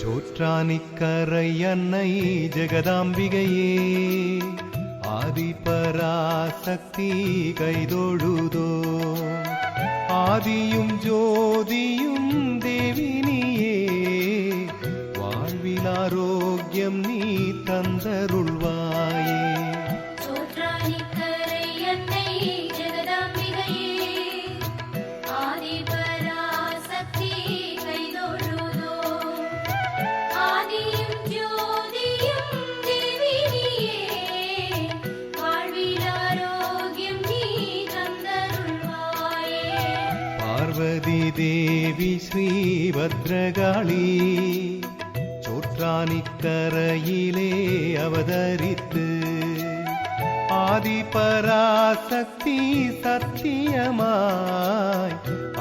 சோற்றானிக்கரை அன்னை ஜெகதாம்பிகையே ஆதிபராசக்தி கைதொழுதோ ஆதியும் ஜோதியும் தேவினியே வாழ்வில் ஆரோக்கியம் நீ தந்தருள்வாயே பார்வதி தேவி ஸ்ரீபத்ரகாளி சோற்றானிக்கரையிலே அவதரித்து ஆதிபராசக்தி சத்தியமாய்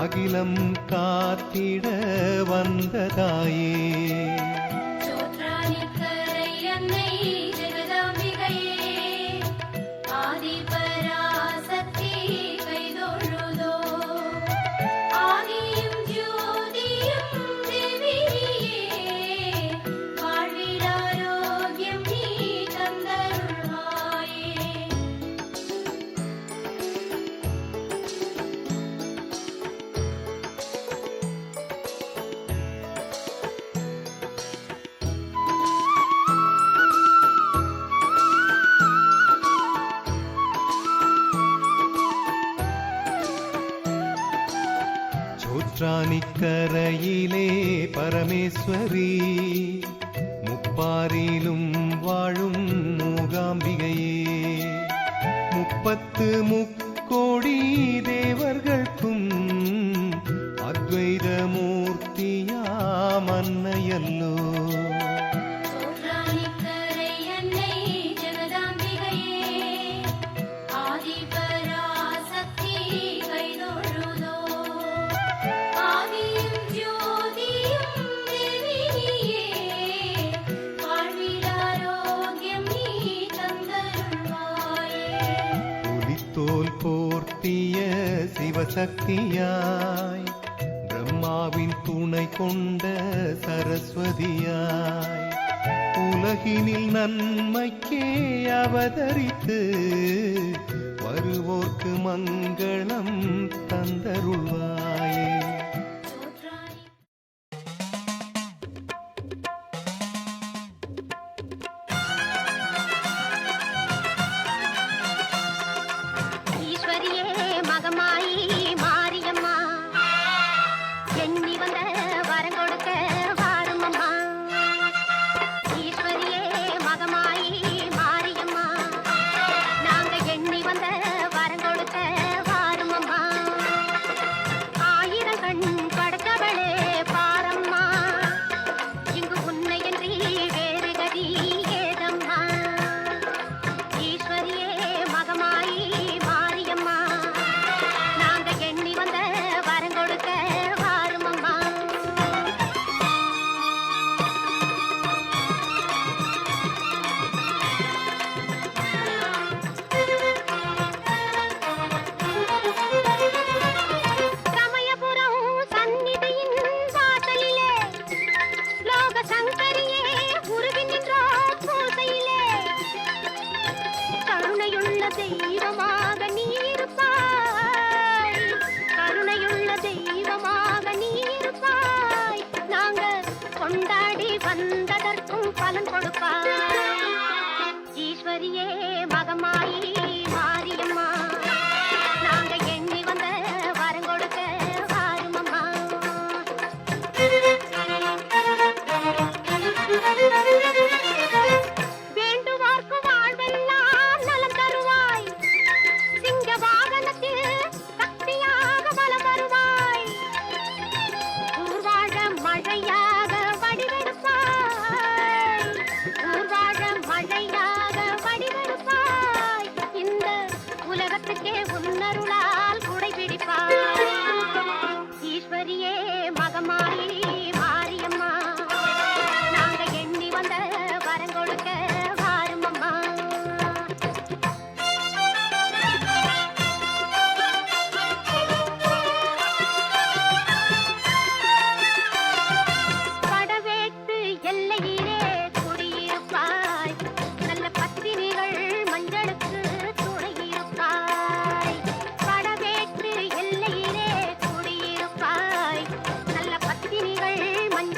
அகிலம் காத்திட வந்ததாயே சோற்றானிக்கரையிலே பரமேஸ்வரி முப்பாரிலும் வாழும் மூகாம்பிகையே முப்பத்து முக்கோடி தேவர்களுக்கும் அத்வைத மூர்த்தியாம் அன்னையல்லோ தோல் போர்த்திய சிவசக்தியாய் பிரம்மாவின் துணை கொண்ட சரஸ்வதியாய் உலகினில் நன்மைக்கே அவதரித்து வருவோர்க்கு மங்களம் தந்தருள்வாயே ஆயிரம்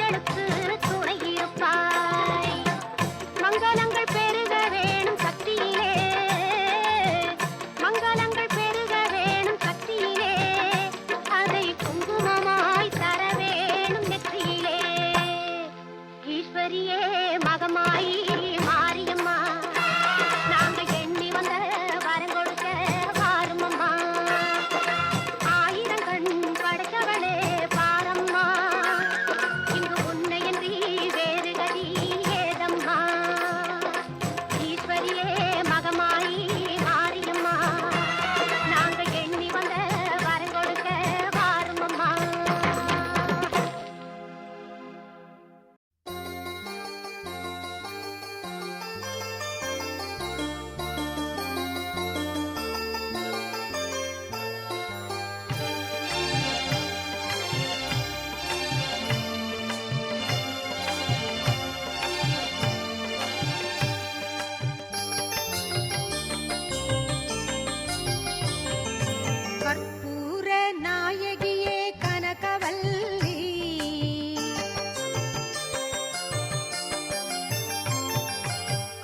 எங்களுக்கு துணை இருப்பாய். மங்களங்கள் பெருக வேணும் சக்தியிலே, மங்களங்கள் பெருக வேணும் சக்தியிலே, அதை குங்குமமாய் தர வேணும் நெற்றியிலே. ஈஸ்வரியே மகமாயி மாரியம்மா, நாங்க எண்ணி வந்த வரங்கொடுக்க வாருமம்மா. ஆயிரம் கண் படைத்தவளே பாரம்மா, இங்கு உன்னையன்றி வேறு கதி ஏதம்மா. ஈஸ்வரியே மகமாயி மாரியம்மா, நாங்க எண்ணி வந்த வரங்கொடுக்க வாருமம்மா. கற்பூர நாயகியே கனகவல்லி,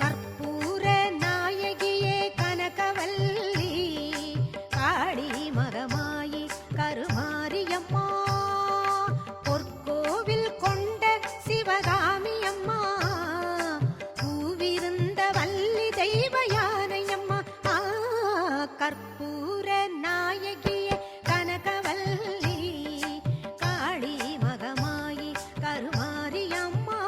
கற்பூர நாயகியே கனகவல்லி, காளி மகமாயி கருமாரியம்மா, பொற்கோவில் கொண்ட சிவகாமி அம்மா, பூவிருந்த வள்ளி தெய்வ யானையம்மா. கற்பூர நாயகியே கனகவல்லி, காளி மகமாயி கருமாரியம்மா.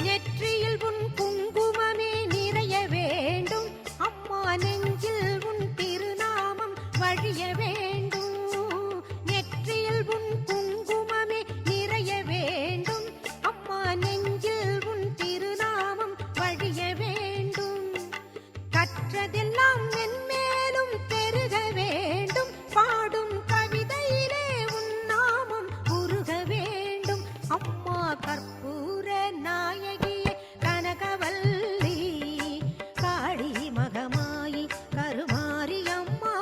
நெற்றியில் உன் குங்குமமே நிறைய வேண்டும் அம்மா, நெஞ்சில் உன் திருநாமம் வழிய வேண்டும். நெற்றியில் உன் குங்குமமே நிறைய வேண்டும் அம்மா, நெஞ்சில் உன் திருநாமம் வழிய வேண்டும். கற்றதெல்லாம் மென்மேலும் பெருக வேண்டும், பாடும் கவிதையிலே உன் நாமம் உருக வேண்டும் அம்மா. கற்பூர நாயகியே கனகவல்லி, காளி மகமாயி கருமாரியம்மா.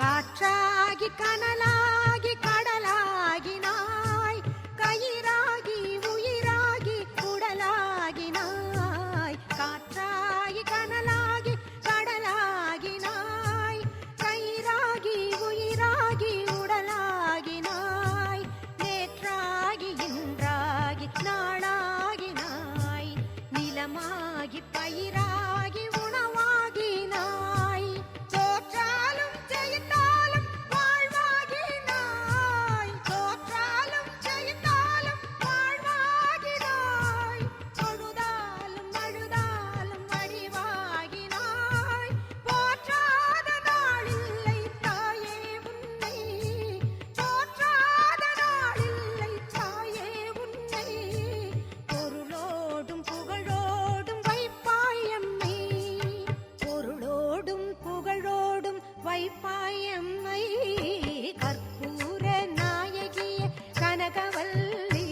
காற்றாகி கனலாகி கடலாகினாய், கயிறாகி உயிராகி உடலாகினாய். காற்றாகி கனலாகி கடலாகினாய், கயிறாகி உயிராகி உடலாகினாய். நேற்றாகி இன்றாகி நாளாகினாய், நிலமாகி பயிராகி உணவாகினாய். தோற்றாலும் ஜெயித்தாலும் வாழ்வாகினாய், தோற்றாலும் ஜெயித்தாலும் வாழ்வாகினாய். தொழுதாலும் அழுதாலும் வடிவாகினாய், போற்றாத நாளில்லை தாயே உன்னை, போற்றாத நாளில்லை தாயே உன்னை. பொருளோடும் புகழோடும் வைப்பாயம்மை, பொருளோடும் புகழோடும் வைப்பாயம்மை. கற்பூர நாயகியே கனகவல்லி,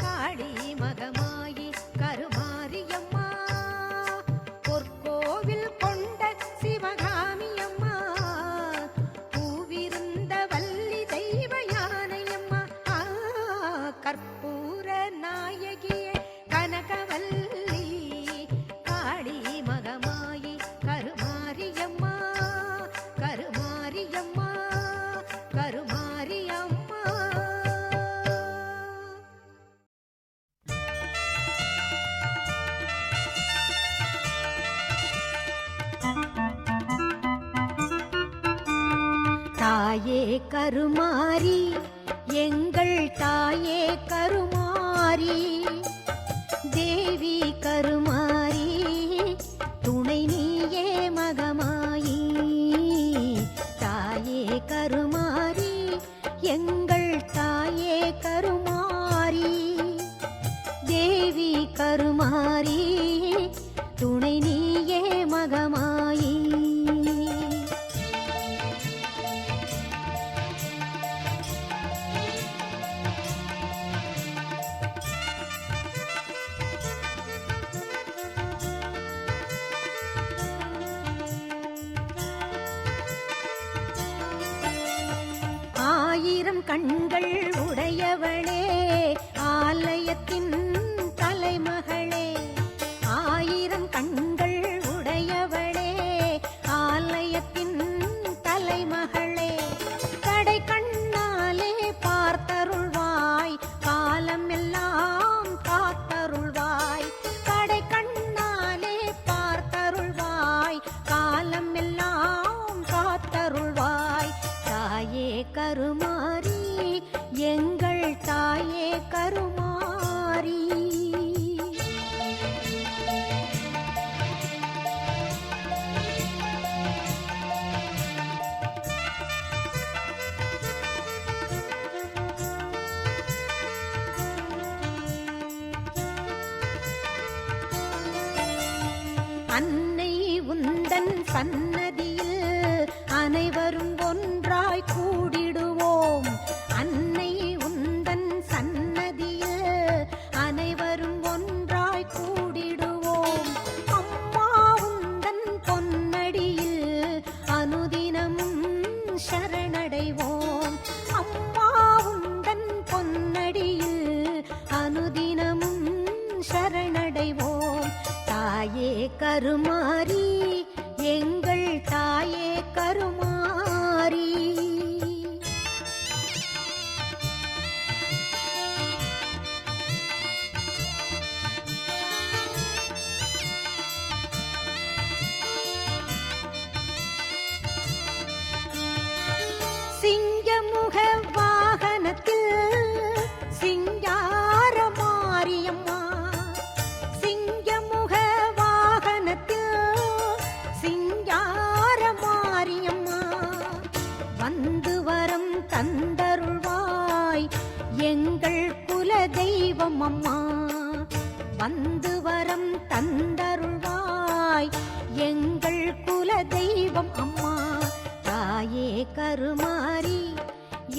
காளி மகமாயி கருமாரியம்மா, பொற்கோவில் கொண்ட சிவகாமி அம்மா, பூவிருந்த வள்ளி தெய்வ யானையம்மா. கற்பூர நாயகியே கனகவல்லி, காளி மகமாயி கருமாரியம்மா, கருமாரியம்மா, கருமாரியம்மா. தாயே கருமாரி, எங்கள் தாயே கருமாரி, தேவி கருமாரி, துணை நீயே மகமாயி. தாயே கருமாரி, எங்கள் தாயே கருமாரி, கருமாரி துணை நீயே மகமாயி. ஆயிரம் கண்கள் உடையவளே ஆலயத்தின் தலைமகளே, ஆயிரம் கண்கள் உடையவளே ஆலயத்தின் தலைமகளே, கடை கண்ணாலே பார்த்தருள்வாய் காலம் எல்லாம் காத்தருள்வாய், கடை கண்ணாலே பார்த்தருள்வாய் காலம் எல்லாம் காத்தருள்வாய். தாயே கருமாரி எங்கள் தாயே கருமாரி. அன்னை உந்தன் சன்னதியில் அனைவரும் ஒன்றாய் கூடிடுவோம், அன்னை உந்தன் சன்னதியில் அனைவரும் ஒன்றாய் கூடிடுவோம். அம்மா உந்தன் பொன்னடியில் அனுதினமும் சரணடைவோம், அம்மா உந்தன் பொன்னடியில் அனுதினமும் சரணடைவோம். தாயே கருமாரி எங்கள் தாயே கருமாரி. சிங்கமுக வாகனத்தில் சிங்கார மாரியம்மா, சிங்கமுக வாகனத்தில் சிங்கார மாரியம்மா, வந்து வரம் தந்தருள்வாய் எங்கள் குல தெய்வம் அம்மா, வந்து வரம் தந்தருள்வாய் எங்கள் குல தெய்வம் அம்மா. தாயே கருமாரி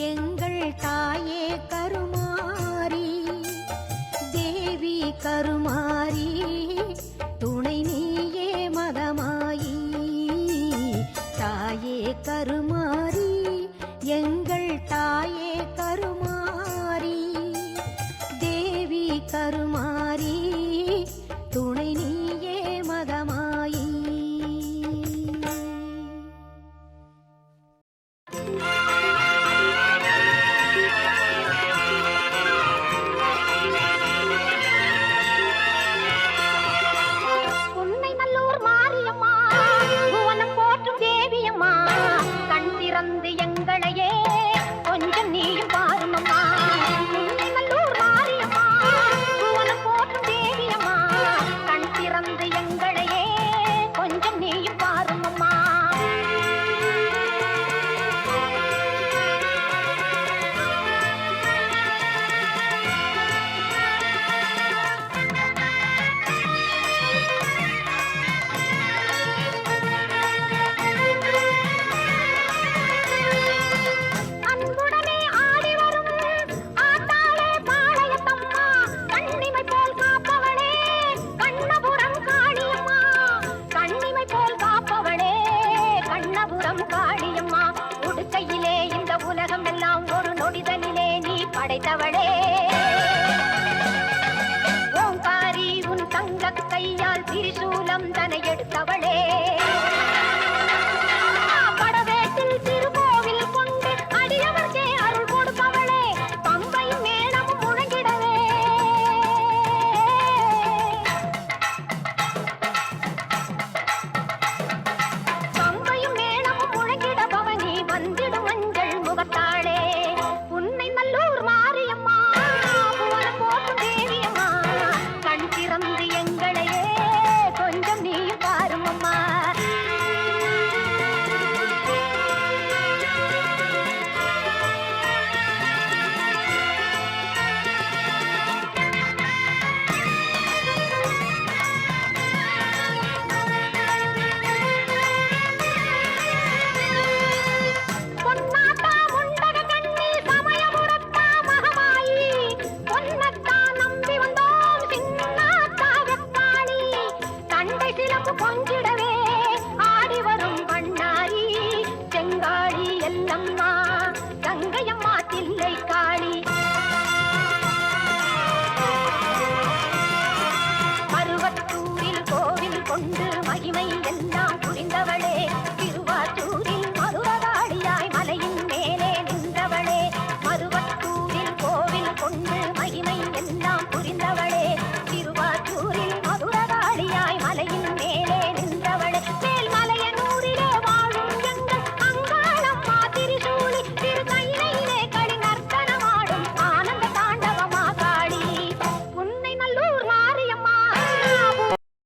எங்கள் தாயே கருமாரி, தேவி கருமாரி துணை நீயே மகமாயி. தாயே கருமாரி எங்கள் தாயே கருமாரி, தேவி கருமாரி